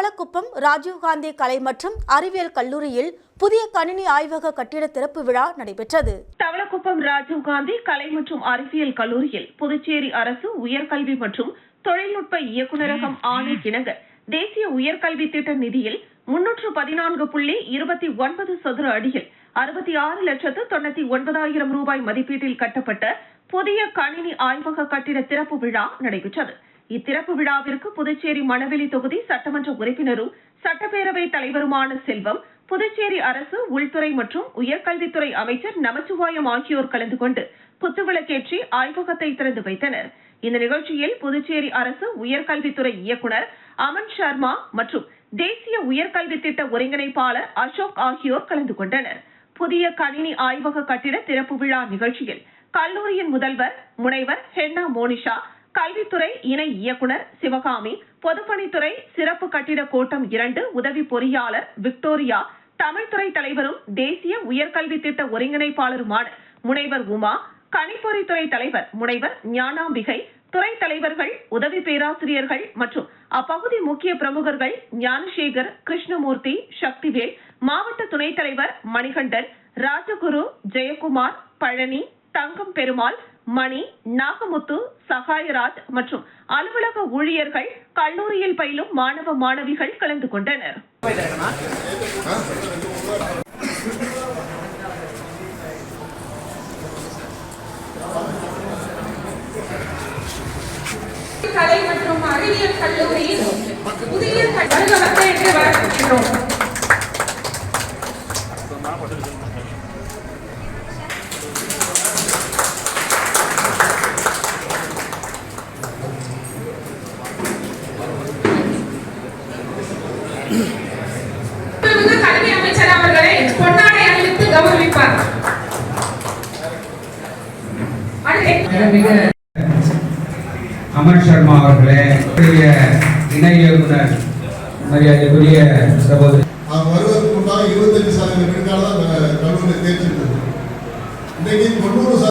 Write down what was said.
தவளக்குப்பம் ராஜீவ்காந்தி கலை மற்றும் அறிவியல் கல்லூரியில் புதிய கணினி ஆய்வக கட்டிட திறப்பு விழா நடைபெற்றது. தவளக்குப்பம் ராஜீவ்காந்தி கலை மற்றும் அறிவியல் கல்லூரியில் புதுச்சேரி அரசு உயர்கல்வி மற்றும் தொழில்நுட்ப இயக்குநரகம் ஆணைக்கிணங்க தேசிய உயர்கல்வி திட்ட நிதியில் 314.29 சதுர அடியில் 66,99,000 ரூபாய் மதிப்பீட்டில் கட்டப்பட்ட புதிய கணினி ஆய்வக கட்டிட திறப்பு விழா நடைபெற்றது. இத்திறப்பு விழாவிற்கு புதுச்சேரி மணவெளி தொகுதி சட்டமன்ற உறுப்பினரும் சட்டப்பேரவை தலைவருமான செல்வம், புதுச்சேரி அரசு உள்துறை மற்றும் உயர்கல்வித்துறை அமைச்சர் நமச்சிவாயம் ஆகியோர் கலந்து கொண்டு குத்துவிளக்கேற்றி ஆய்வகத்தை திறந்து வைத்தனர். இந்த நிகழ்ச்சியில் புதுச்சேரி அரசு உயர்கல்வித்துறை இயக்குநர் அமன் சர்மா மற்றும் தேசிய உயர்கல்வி திட்ட ஒருங்கிணைப்பாளர் அசோக் ஆகியோர் கலந்து கொண்டனர். புதிய கணினி ஆய்வக கட்டிட திறப்பு விழா நிகழ்ச்சியில் கல்லூரியின் முதல்வர் முனைவர் ஹென்னா மோனிஷா, கல்வித்துறை இணை இயக்குநர் சிவகாமி, பொதுப்பணித்துறை சிறப்பு கட்டிட கோட்டம் 2 உதவி பொறியாளர் விக்டோரியா, தமிழ்துறை தலைவரும் தேசிய உயர்கல்வி திட்ட ஒருங்கிணைப்பாளருமான முனைவர் உமா, கணிப்பொறித்துறை தலைவர் முனைவர் ஞானாம்பிகை, துறை தலைவர்கள், உதவி பேராசிரியர்கள் மற்றும் அப்பகுதி முக்கிய பிரமுகர்கள் ஞானசேகர், கிருஷ்ணமூர்த்தி, சக்திவேல், மாவட்ட துணைத் தலைவர் மணிகண்டன், ராஜகுரு, ஜெயக்குமார், பழனி, தங்கம் பெருமாள், மணி, நாகமுத்து, சகாயராஜ் மற்றும் அலுவலக ஊழியர்கள், கல்லூரியில் பயிலும் மாணவ மாணவிகள் கலந்து கொண்டனர். கலை மற்றும் அறிவியல் கல்லூரியில் புதிய அலுவலகத்தை வரவேற்கிறோம். கல்வி அமைச்சர் அவர்களை பொன்னாடை அணிவித்து கௌரவிப்பார். அமன் சர்மா அவர்களே, இணை இயக்குனர் மரியாதைக்குரிய சகோதரி, வருவதற்கு முன்பாக 25% விழுக்காடு தான் கல்லூரி தேர்ச்சி. இன்னைக்கு 90%